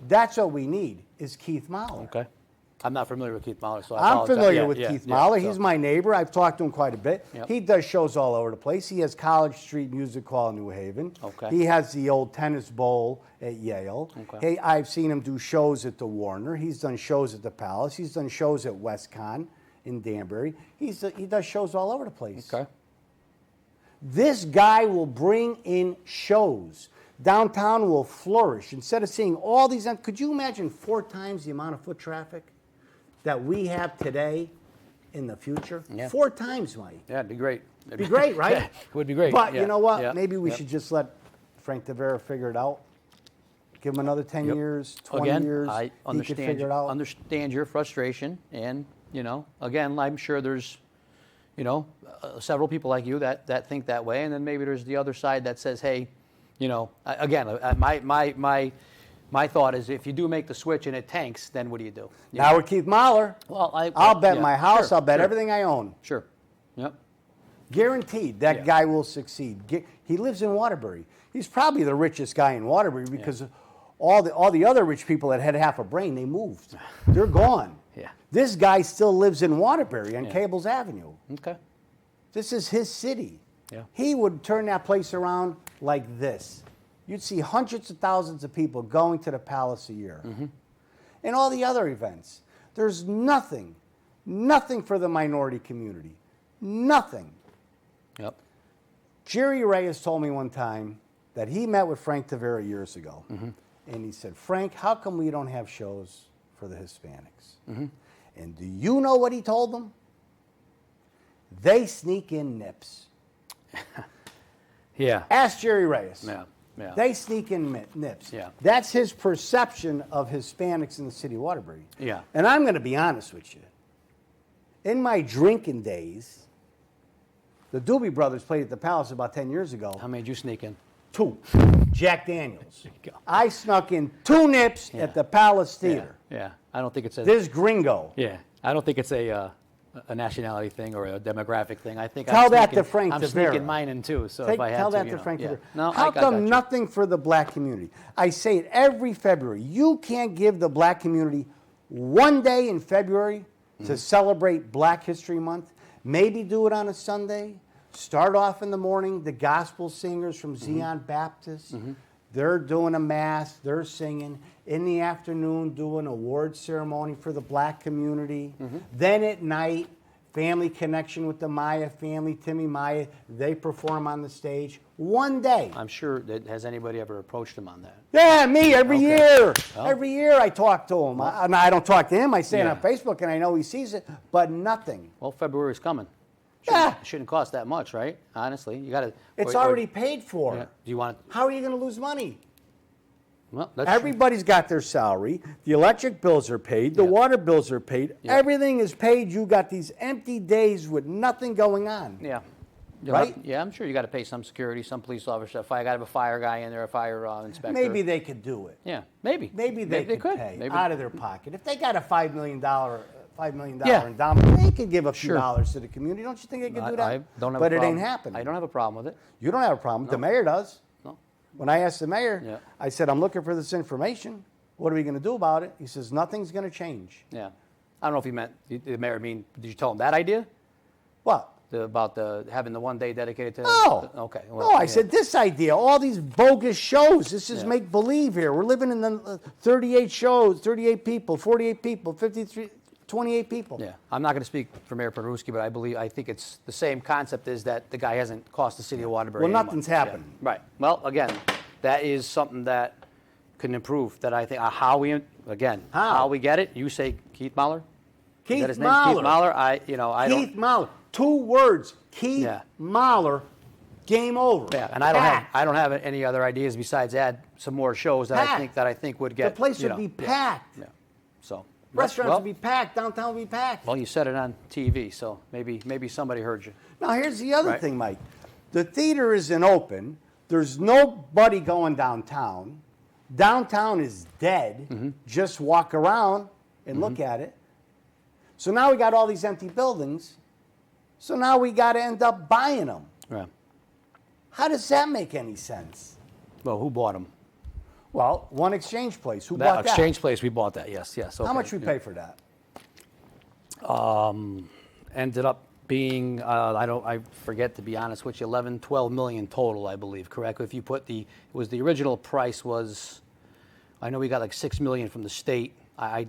That's what we need, is Keith Mahler. Okay. I'm not familiar with Keith Mahler, so I I'm apologize. familiar Yeah, with yeah, Keith yeah, Mahler. so- He's my neighbor. I've talked to him quite a bit. Yep. He does shows all over the place. He has College Street Music Hall in New Haven. Okay. He has the old tennis bowl at Yale. Okay. Hey, I've seen him do shows at the Warner. He's done shows at the Palace. He's done shows at WestCon in Danbury. He does shows all over the place. Okay. This guy will bring in shows. Downtown will flourish. Instead of seeing all these, could you imagine 4 times the amount of foot traffic that we have today in the future? Yeah. 4 times, Mike. Yeah, it'd be great. Be great, right? Yeah, it would be great. But yeah, you know what? yeah, Maybe we yep. should just let Frank Tavera figure it out. Give him another 10 Yep. years, 20 Again, years. I He could understand, figure it out. understand your frustration, and again, I'm sure there's, several people like you that think that way, and then maybe there's the other side that says, hey, my thought is if you do make the switch and it tanks, then what do you do? You Now know? with Keith Mahler, Well, I'll bet yeah, my house, sure, I'll bet sure, everything I own. Sure. Yep. Guaranteed that Yeah. guy will succeed. He lives in Waterbury. He's probably the richest guy in Waterbury because all the other rich people that had half a brain, they moved. They're gone. Yeah. This guy still lives in Waterbury on Yeah. Cables Avenue. Okay. This is his city. Yeah. He would turn that place around like this. You'd see hundreds of thousands of people going to the Palace a year. And all the other events. There's nothing for the minority community. Nothing. Yep. Jerry Reyes told me one time that he met with Frank Tavera years ago. And he said, Frank, how come we don't have shows for the Hispanics? And do you know what he told them? They sneak in nips. Yeah. Ask Jerry Reyes. Yeah. Yeah. They sneak in nips. Yeah. That's his perception of Hispanics in the city of Waterbury. Yeah. And I'm going to be honest with you. In my drinking days, the Doobie Brothers played at the Palace about 10 years ago. How made you sneak in? 2. Jack Daniels. There you go. I snuck in 2 nips Yeah. at the Palace Theater. Yeah. I don't think it's a. This gringo. Yeah. I don't think it's a nationality thing or a demographic thing. I think Tell I'm that sneaking, to Frank I'm Tavera. sneaking mine in too. So if I had Tell to, that you to know, Frank yeah. Tavera. No, How I got come you. nothing for the black community? I say it every February. You can't give the black community one day in February to celebrate Black History Month. Maybe do it on a Sunday. Start off in the morning. The gospel singers from Zion Baptist, they're doing a mass. They're singing. In the afternoon, do an award ceremony for the black community. Then at night, family connection with the Maya family, Timmy Maya. They perform on the stage. One day. I'm sure that has anybody ever approached him on that? Yeah, me every Okay. year. Oh. Every year I talk to him. I don't talk to him. I say it Yeah. on Facebook, and I know he sees it, but nothing. Well, February's coming. Yeah. Shouldn't cost that much, right? Honestly, you got to. It's already paid for. Yeah. Do you want? How are you going to lose money? Well, that's Everybody's got their salary. The electric bills are paid. The Yeah. water bills are paid. Yeah. Everything is paid. You got these empty days with nothing going on. Yeah. Right? Yeah, I'm sure you got to pay some security, some police officer. If I got to have a fire guy in there, a fire inspector. Maybe they could do it. Yeah, maybe. Maybe they could pay Maybe. out of their pocket. If they got a $5 million Yeah. endowment, they could give a few Sure. dollars to the community. Don't you think they could do that? I don't have but a it problem. ain't happening. I don't have a problem with it. You don't have a problem. The mayor does. No. When I asked the mayor, Yeah. I said, I'm looking for this information. What are we going to do about it? He says, nothing's going to change. Yeah. I don't know if he meant the mayor. Did you tell him that idea What? about having the one day dedicated to? No. Okay. No, I yeah. said this idea, all these bogus shows. This is Yeah. make believe here. We're living in the 38 shows, 38 people, 48 people, 53, 28 people. Yeah, I'm not going to speak for Mayor Podruski, but I think it's the same concept is that the guy hasn't cost the city of Waterbury. Well, any nothing's money. Yeah. happened. Right. Well, again, that is something that can improve. That I think how we we get it. You say Keith Mahler. Is Keith that his name? Mahler. Keith Mahler. I Keith don't. Mahler. 2 words. Keith Yeah. Mahler. Game over. Yeah, and Packed. I don't have any other ideas besides add some more shows that Packed. I think would get The place you would know, be packed. Yeah. So Restaurants well, would be packed. Downtown would be packed. well, you said it on TV, so maybe somebody heard you. Now, here's the other Right. thing, Mike. The theater isn't open. There's nobody going downtown. Downtown is dead. Mm-hmm. Just walk around and look at it. So now we got all these empty buildings. So now we got to end up buying them. Yeah. How does that make any sense? Well, who bought them? Well, One Exchange Place. Who That bought Exchange Place, we bought that, yes. that? Okay. How much we pay for that? Ended up being, I forget, to be honest with you, 11, 12 million total, I believe, correct? If you put the original price was, I know we got like 6 million from the state. I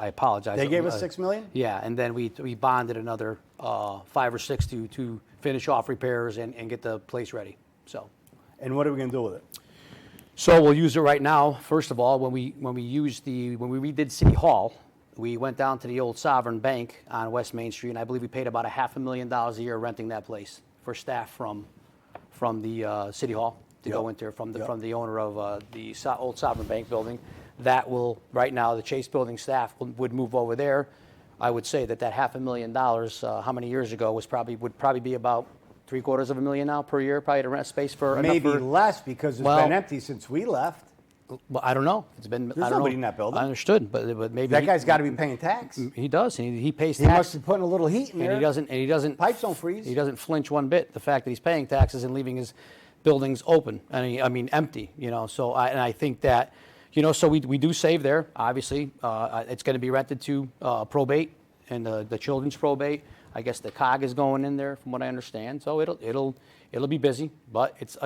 apologize. They gave us 6 million? Yeah, and then we bonded another 5 or 6 to finish off repairs and get the place ready, so. And what are we going to do with it? So we'll use it right now. First of all, when we redid City Hall, we went down to the old Sovereign Bank on West Main Street, and I believe we paid about $500,000 a year renting that place for staff from the City Hall to go into from the owner of the old Sovereign Bank building. That will right now the Chase Building staff would move over there. I would say that $500,000 how many years ago would probably be about $750,000 now per year, probably to rent space for Maybe enough for, less because it's Well- been empty since we left. Well, I don't know. It's been. There's I don't nobody know. in that building. I understood, but maybe That guy's got to be paying tax. He does. And he pays He tax. must have put a little heat in there. And he doesn't. Pipes don't freeze. He doesn't flinch one bit. The fact that he's paying taxes and leaving his buildings open. I mean empty. So I think that, so we do save there. Obviously, it's going to be rented to probate and the children's probate. I guess the COG is going in there, from what I understand. So it'll be busy. But it's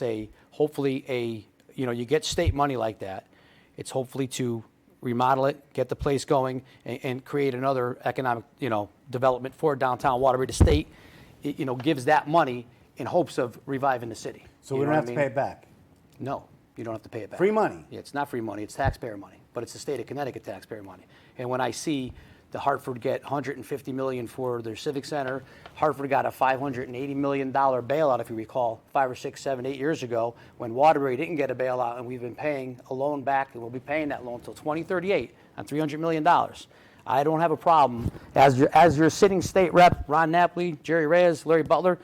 a hopefully a. You get state money like that. It's hopefully to remodel it, get the place going, and create another economic, development for downtown Waterbury. The state, gives that money in hopes of reviving the city. So You we know don't what have I to mean? pay it back. No, you don't have to pay it back. Free money. Yeah, it's not free money. It's taxpayer money, but it's the state of Connecticut taxpayer money. And when I see the Hartford get $150 million for their civic center, Hartford got a $580 million bailout, if you recall, 5 or 6, 7, 8 years ago, when Waterbury didn't get a bailout, and we've been paying a loan back, and we'll be paying that loan until 2038 on $300 million. I don't have a problem as your sitting state rep, Ron Napoli, Jerry Reyes, Larry Butler.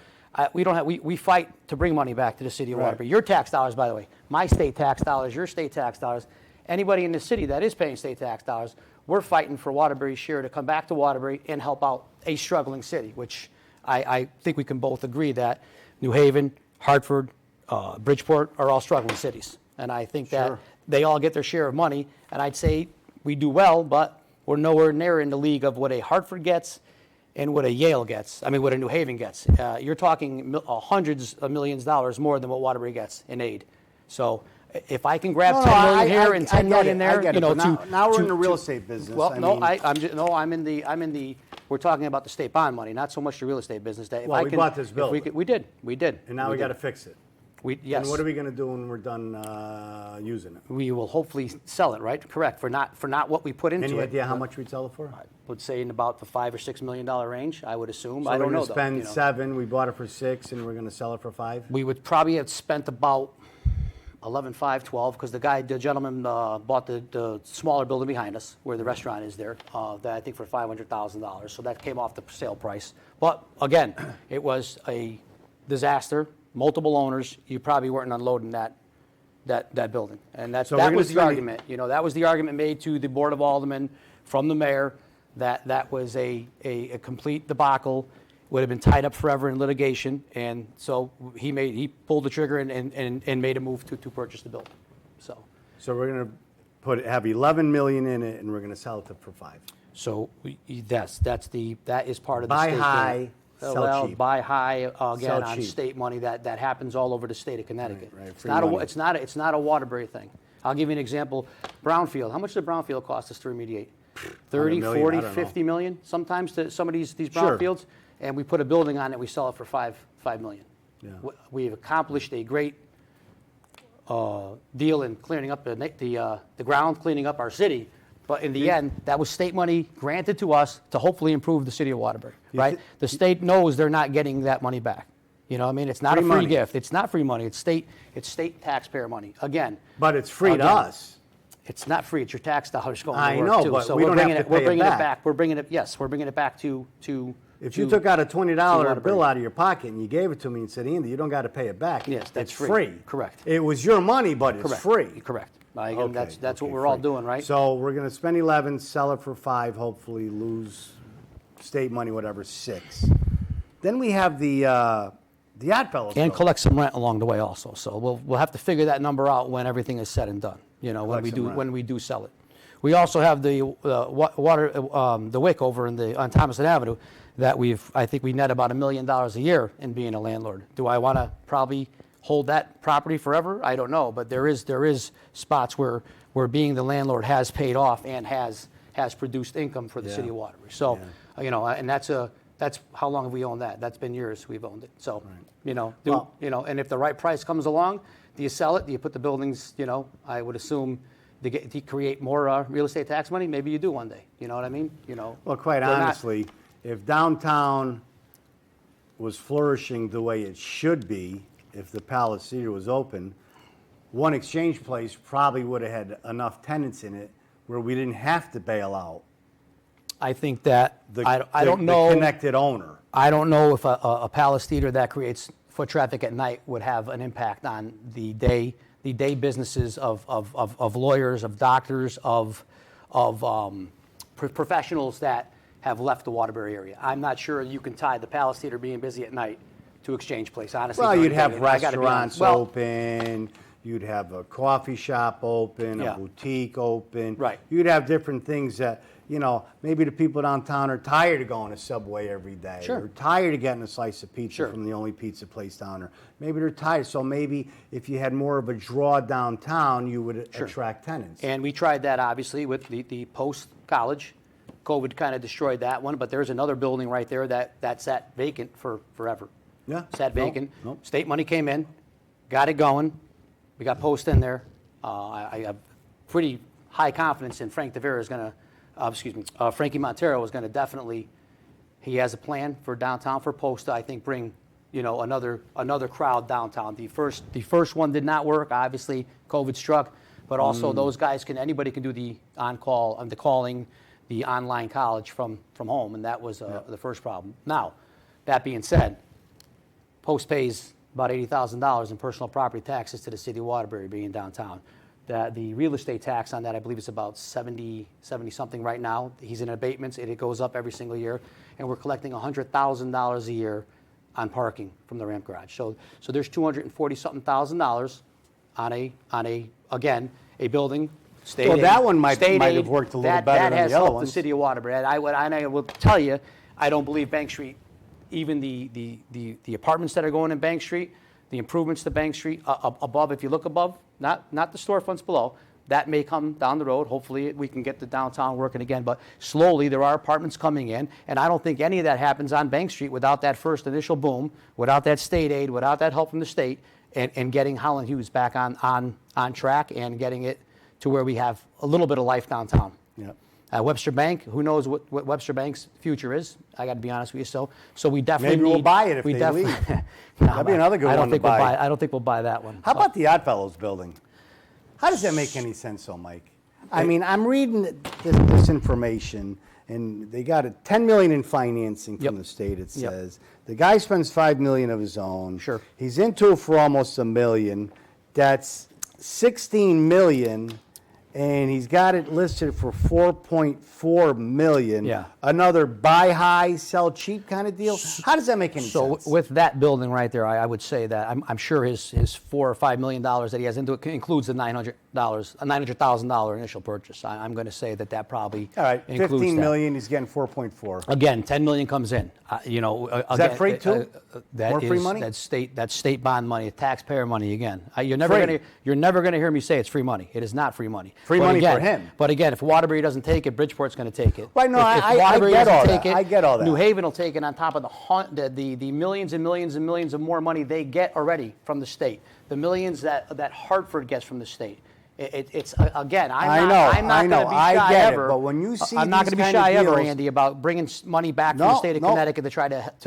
We fight to bring money back to the city of Right. Waterbury. Your tax dollars, by the way, my state tax dollars, your state tax dollars, anybody in the city that is paying state tax dollars, we're fighting for Waterbury's share to come back to Waterbury and help out a struggling city, which I think we can both agree that New Haven, Hartford, Bridgeport are all struggling cities. And I think that Sure. they all get their share of money, and I'd say we do well, but we're nowhere near in the league of what a Hartford gets and what a Yale gets. I mean, what a New Haven gets. You're talking hundreds of millions of dollars more than what Waterbury gets in aid. So if I can grab 10 million here and 10 million there, now we're in the real estate business. Well, I mean, I'm in the. We're talking about the state bond money, not so much the real estate business. That if Well, I we can, bought this if building. we did. and now we got to fix it. Yes. And what are we going to do when we're done using it? We will hopefully sell it, right? Correct. For not what we put into Any it. idea how much we'd sell it for? I would say in about the $5 or $6 million range. I would assume. So I don't we're know going to though. spend 7. We bought it for 6, and we're going to sell it for 5. We would probably have spent about 11, 5, 12, because the gentleman bought the smaller building behind us, where the restaurant is there, that I think for $500,000. So that came off the sale price. But again, it was a disaster. Multiple owners. You probably weren't unloading that building, and So we're that gonna was the spend- argument. That was the argument made to the Board of Aldermen from the mayor that was a complete debacle. Would have been tied up forever in litigation, and so he pulled the trigger and made a move to purchase the building. So So we're going to have 11 million in it, and we're going to sell it for 5. that is part of the Buy state high, thing. sell Well, cheap. buy high again Sell on cheap. state money that happens all over the state of Connecticut. Right, It's free not money. it's not a Waterbury thing. I'll give you an example. Brownfield. How much did Brownfield cost us to remediate? 30, million, 40, I don't know. 50 million sometimes to some of these Sure. brownfields, and we put a building on it. We sell it for $5 million. Yeah. We've accomplished a great deal in clearing up the ground, cleaning up our city. But in the end, that was state money granted to us to hopefully improve the city of Waterbury, right? The state knows they're not getting that money back. You know what I mean? It's not Free a free money. gift. It's not free money. It's state taxpayer money. Again, But it's free to Again, us. it's not free. It's your tax dollars going I to work know, too. but So we we're don't have bringing to it. We're pay it bringing back. it back. We're bringing it. Yes, we're bringing it back to. If you took out a $20 Waterbury. bill out of your pocket and you gave it to me and said, Andy, you don't got to pay it back. Yes, that's it's free. Correct. It was your money, but it's Correct. free. Correct. Again, Okay, that's what okay, we're all free. doing, right? So we're going to spend 11, sell it for 5, hopefully lose state money, whatever, 6. Then we have the Odd Fellows And building. collect some rent along the way also. So we'll have to figure that number out when everything is said and done, when Collect some rent. when we do sell it. We also have the the WIC over on Thomason Avenue that I think we net about $1 million a year in being a landlord. Do I want to probably hold that property forever? I don't know, but there is spots where being the landlord has paid off and has produced income for the city of Waterbury. So, and that's how long have we owned that? That's been years we've owned it. So, and if the right price comes along, do you sell it? Do you put the buildings, I would assume to create more real estate tax money? Maybe you do one day. You know what I mean? Well, quite they're not- honestly, if downtown was flourishing the way it should be, if the Palace Theater was open, One Exchange Place probably would have had enough tenants in it where we didn't have to bail out I think that, I don't the know. connected owner. I don't know if a Palace Theater that creates foot traffic at night would have an impact on the day businesses of lawyers, of doctors, of professionals that have left the Waterbury area. I'm not sure you can tie the Palace Theater being busy at night to Exchange Place, honestly. Well, during you'd the have day. I gotta be honest. restaurants Well, open, you'd have a coffee shop open, Yeah. a boutique open. Right. You'd have different things that, maybe the people downtown are tired of going to Subway every day. Sure. They're tired of getting a slice of pizza Sure. from the only pizza place down there. Maybe they're tired. So maybe if you had more of a draw downtown, you would attract tenants. And we tried that, obviously, with the post-college. COVID kind of destroyed that one, but there's another building right there that sat vacant for forever. Yeah. Sat No, vacant. no. State money came in, got it going. We got Post in there. I have pretty high confidence in Frank DeVera is going to, Frankie Montero is going to definitely, he has a plan for downtown for Post to, I think, bring, another crowd downtown. The first one did not work. Obviously, COVID struck, but also those guys anybody can do the on-call, the calling, the online college from home, and that was the first problem. Now, that being said, Post pays about $80,000 in personal property taxes to the city of Waterbury being downtown. The real estate tax on that, I believe, is about 70 something right now. He's in abatements, and it goes up every single year, and we're collecting $100,000 a year on parking from the ramp garage. So there's $240-something thousand on a building. State Well, aid, that one might state have aid, worked a little that, better that than has the other helped ones. the city of Waterbury. And I will tell you, I don't believe Bank Street, even the apartments that are going in Bank Street, the improvements to Bank Street above, if you look above, not the storefronts below, that may come down the road. Hopefully we can get the downtown working again, but slowly there are apartments coming in, and I don't think any of that happens on Bank Street without that first initial boom, without that state aid, without that help from the state, and getting Holland Hughes back on track and getting it to where we have a little bit of life downtown. Yep. Webster Bank, who knows what Webster Bank's future is? I got to be honest with you. So we definitely Maybe we'll need- buy it if we they def- leave. No, That'd be another good I don't one to think we'll buy. I don't think we'll buy that one. How about the Oddfellows building? How does that make any sense, though, Mike? I mean, I'm reading this information, and they got $10 million in financing from Yep. the state. It Yep. says the guy spends $5 million of his own. Sure. He's into it for almost $1 million. That's $16 million, and he's got it listed for $4.4 million. Yeah. Another buy high, sell cheap kind of deal. How does that make any So sense? with that building right there, I would say that I'm sure his $4 or $5 million that he has into it includes the $900,000 initial purchase. I'm going to say that probably All right, includes $15 that. million. He's getting 4.4. Again, $10 million comes in. Is that free too? More free money? That's state bond money, taxpayer money. Again, you're never Free. gonna hear me say it's free money. It is not free money. Free But money for again- him. But again, if Waterbury doesn't take it, Bridgeport's going to take it. Right, no, If I Waterbury get doesn't all take that. it, I get all that. New Haven will take it on top of the millions and millions and millions of more money they get already from the state. The millions that Hartford gets from the state. It's again. I'm not going to be I shy get it, ever. but when you see I'm not these going to be kind of shy ever, deals- Andy, about bringing money back from No, the state of no. Connecticut to try to help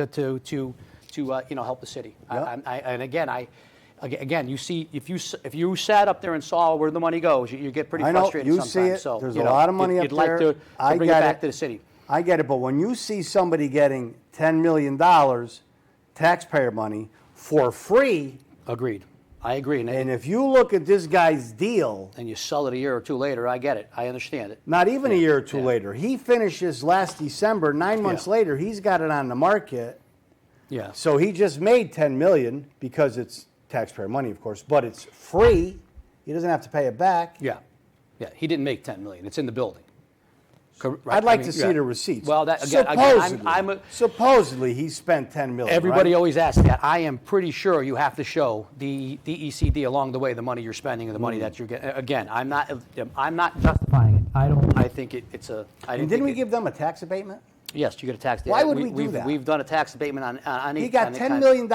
the city. Yeah. And again, you see if you sat up there and saw where the money goes, you get pretty I know, frustrated you sometimes. see it. So, There's you a know, lot of money up you'd like there. to I bring it get back it. to the city. I get it, but when you see somebody getting $10 million taxpayer money for free, Agreed. I agree. and if you look at this guy's deal, And you sell it a year or two later, I get it. I understand it. not even a year or two Yeah. later, he finishes last December. 9 months Yeah. later, he's got it on the market Yeah. So he just made 10 million because it's taxpayer money, of course, but it's free. He doesn't have to pay it back. Yeah. Yeah. He didn't make 10 million. It's in the building. Right? I'd like I mean, to see yeah. the receipts. Well, that supposedly, I'm supposedly he spent 10 million. everybody right? always asks that. I am pretty sure you have to show the ECD along the way, the money you're spending and the money that you're getting. Again, I'm not justifying it. I think it's a. And didn't we give them a tax abatement? Yes, you get a tax. Why would we do that? We've done a tax abatement on. He got $10 million,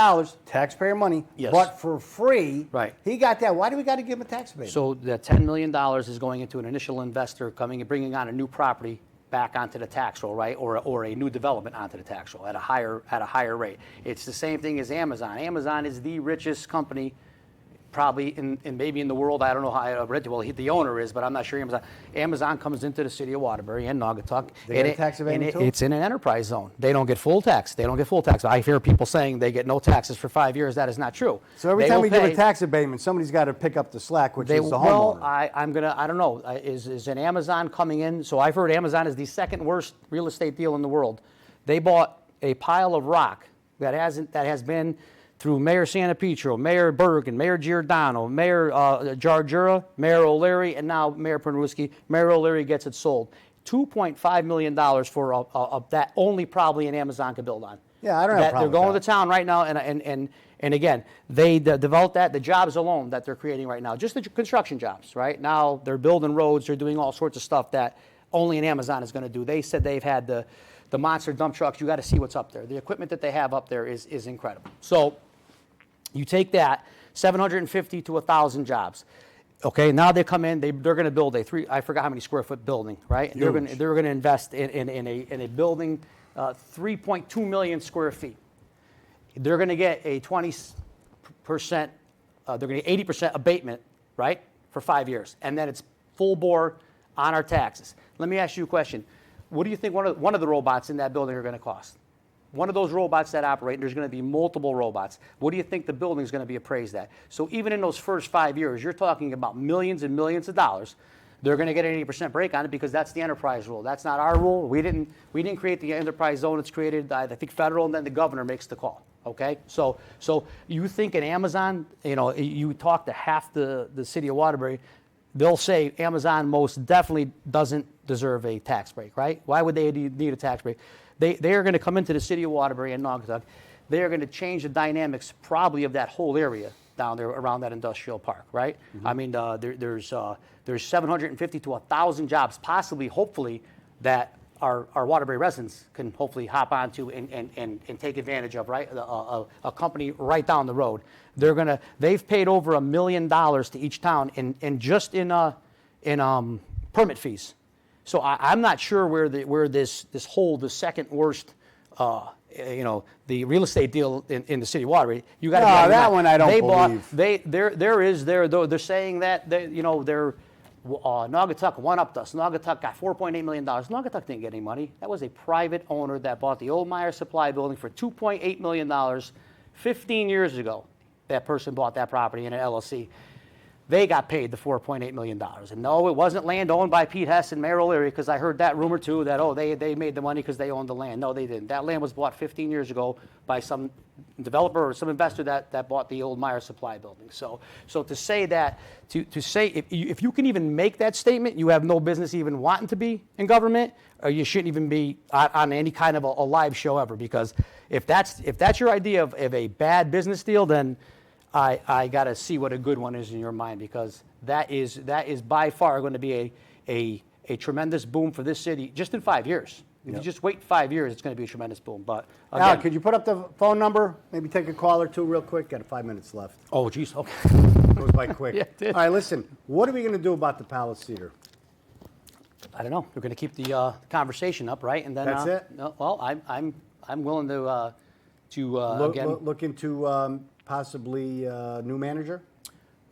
taxpayer money, Yes. but for free. Right. He got that. Why do we got to give him a tax abatement? So the $10 million is going into an initial investor coming and bringing on a new property back onto the tax roll, right? Or a new development onto the tax roll at a higher rate. It's the same thing as Amazon. Amazon is the richest company probably in maybe in the world. I don't know how the owner is, but I'm not sure Amazon comes into the city of Waterbury and Naugatuck. They get a tax abatement too? It's in an enterprise zone. They don't get full tax. I hear people saying they get no taxes for 5 years. That is not true. So every They time will we give a pay- tax abatement, somebody's got to pick up the slack, which is the well, homeowner. I don't know. Is an Amazon coming in? So I've heard Amazon is the second worst real estate deal in the world. They bought a pile of rock that has been through Mayor Santopietro, Mayor Bergen, Mayor Giordano, Mayor Jarjura, Mayor O'Leary, and now Mayor Pernuski. Mayor O'Leary gets it sold. $2.5 million for that only probably an Amazon could build on. Yeah, I don't have a problem They're going with to town right now, and again, they developed that, the jobs alone that they're creating right now, just the construction jobs, right? Now they're building roads, they're doing all sorts of stuff that only an Amazon is going to do. They said they've had the monster dump trucks. You got to see what's up there. The equipment that they have up there is incredible. So you take that, 750 to 1,000 jobs. Okay, now they come in, they're going to build I forgot how many square foot building, right? They're going to invest in a building, 3.2 million square feet. They're going to get a 20%, they're going to get 80% abatement, right, for 5 years. And then it's full bore on our taxes. Let me ask you a question. What do you think one of the robots in that building are going to cost? One of those robots that operate, and there's going to be multiple robots. What do you think the building is going to be appraised at? So even in those first 5 years, you're talking about millions and millions of dollars. They're going to get an 80% break on it because that's the enterprise rule. That's not our rule. We didn't create the enterprise zone. It's created, I think, federal, and then the governor makes the call. Okay, so you think in Amazon, you talk to half the city of Waterbury, they'll say Amazon most definitely doesn't deserve a tax break, right? Why would they need a tax break? They are going to come into the city of Waterbury and Naugatuck. They are going to change the dynamics probably of that whole area down there around that industrial park, right? Mm-hmm. I mean, there's 750 to 1,000 jobs, possibly, hopefully, that our Waterbury residents can hopefully hop onto and take advantage of, right? A company right down the road. They've paid over $1 million to each town in permit fees. So I'm not sure where the second worst, the real estate deal in the city of Waterbury. You got to that one I don't believe. They're saying that Naugatuck one-upped us. Naugatuck got $4.8 million. Naugatuck didn't get any money. That was a private owner that bought the old Meyer Supply building for $2.8 million 15 years ago. That person bought that property in an LLC. They got paid the $4.8 million. And no, it wasn't land owned by Pete Hess and Mayor O'Leary, because I heard that rumor too, that, they made the money because they owned the land. No, they didn't. That land was bought 15 years ago by some developer or some investor that bought the old Meyer Supply building. So to say that, to say, if you can even make that statement, you have no business even wanting to be in government, or you shouldn't even be on any kind of a live show ever, because if that's your idea of a bad business deal, then I got to see what a good one is in your mind, because that is by far going to be a tremendous boom for this city just in 5 years. If you just wait 5 years, it's going to be a tremendous boom. But again, Al, could you put up the phone number? Maybe take a call or two real quick. Got 5 minutes left. oh, geez, okay. Goes by quick. Yeah, it did. All right, listen. What are we going to do about the Palace Theater? I don't know. We're going to keep the conversation up, right? And then That's it? No, well, I'm willing to again. Look into possibly new manager.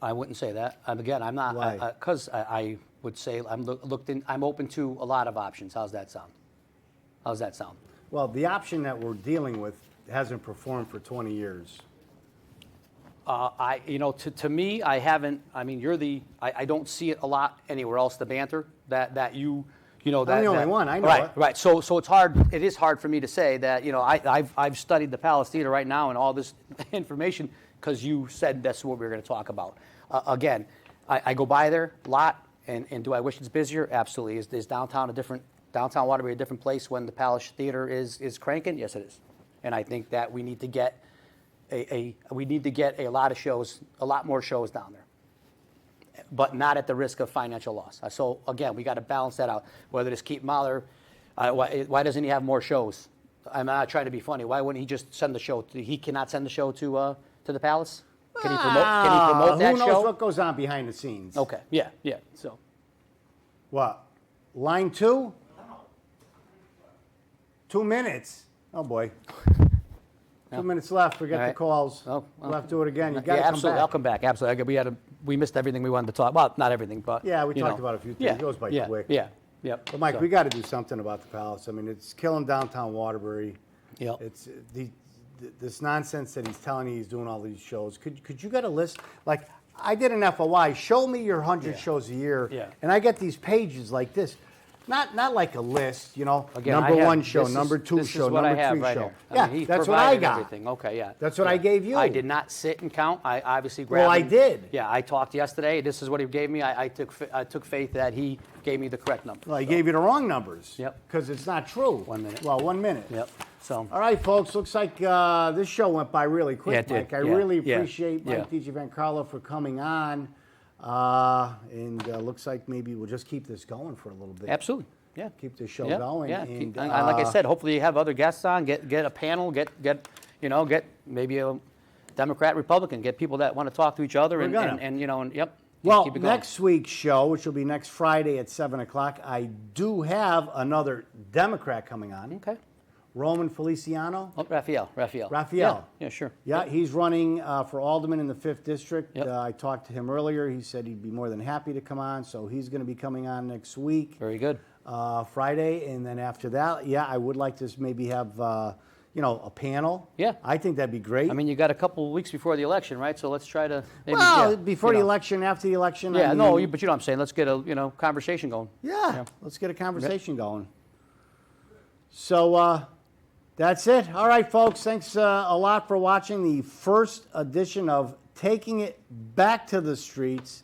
I wouldn't say that. I'm not. Why? Because I would say I'm open to a lot of options. How's that sound? Well, the option that we're dealing with hasn't performed for 20 years. To me, I haven't. I mean, I don't see it a lot anywhere else. The banter that you You know, I'm the only one, I know right, it. Right, so it's hard, it is hard for me to say that, you know, I've studied the Palace Theater right now and all this information because you said that's what we were going to talk about. Again, I go by there a lot, and do I wish it's busier? Absolutely. Is downtown Waterbury a different place when the Palace Theater is cranking? Yes, it is. And I think that we need to get a lot of shows, a lot more shows down there, but not at the risk of financial loss. So again, we got to balance that out. Whether it's Keith Mahler, why doesn't he have more shows? I'm not trying to be funny. Why wouldn't he just send the show? He cannot send the show to the Palace. Can he promote that who knows show? what goes on behind the scenes? Okay, yeah. So What? Line 2? 2 minutes. Oh boy. 2 minutes left. Forget All the right. calls. Oh, well. We'll have to do it again. You got to yeah, come absolutely. back. I'll come back. Absolutely. We missed everything we wanted to talk about. Not everything, but Yeah, we you talked know. about a few things. Yeah, It goes by yeah, quick. Yeah. Yep. But Mike, So, we got to do something about the Palace. I mean, it's killing downtown Waterbury. Yep. It's this nonsense that he's telling you he's doing all these shows. Could you get a list? Like, I did an FOI. Show me your 100 shows a year. Yeah. And I get these pages like this. Not like a list, you know. Again, number I have- 1 show, this is- number 2 this is show, what I number have 3 right show. here. Yeah, mean, he that's what I provided got. Everything. Okay, yeah. That's what yeah. I gave you. I did not sit and count. I obviously grabbed. Well, I him. did. Yeah, I talked yesterday. This is what he gave me. I took faith that he gave me the correct number. Well, I gave you the wrong numbers. Yep. Because it's not true. 1 minute. Well, 1 minute. Yep. So. All right, folks. Looks like this show went by really quick, Yeah, it did. Mike. I Yeah, really yeah, appreciate yeah. Mike DiGiancarlo for coming on. And looks like maybe we'll just keep this going for a little bit. Absolutely. Yeah. Keep this show Yeah, going. yeah. And, Like I said, hopefully you have other guests on. Get a panel. Get maybe a Democrat, Republican. Get people that want to talk to each other and gonna. and yep. well, keep it going. next week's show, which will be next Friday at 7 o'clock, I do have another Democrat coming on. Okay. Roman Feliciano. Oh, Raphael. Raphael. Yeah, sure. Yeah, he's running for alderman in the 5th District. Yep. I talked to him earlier. He said he'd be more than happy to come on, so he's going to be coming on next week, Very good. Friday. And then after that, yeah, I would like to maybe have, a panel. Yeah. I think that'd be great. I mean, you got a couple of weeks before the election, right? So let's try to maybe. well, yeah, before the you know. election, after the election. Yeah, I no, mean, but you know what I'm saying. Let's get a conversation going. Yeah, let's get a conversation going. So that's it. All right, folks. Thanks a lot for watching the first edition of Taking It Back to the Streets.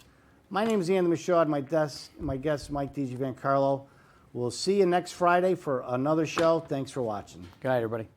My name is Andy Michaud. My guest, Mike DiGiancarlo. We'll see you next Friday for another show. Thanks for watching. Good night, everybody.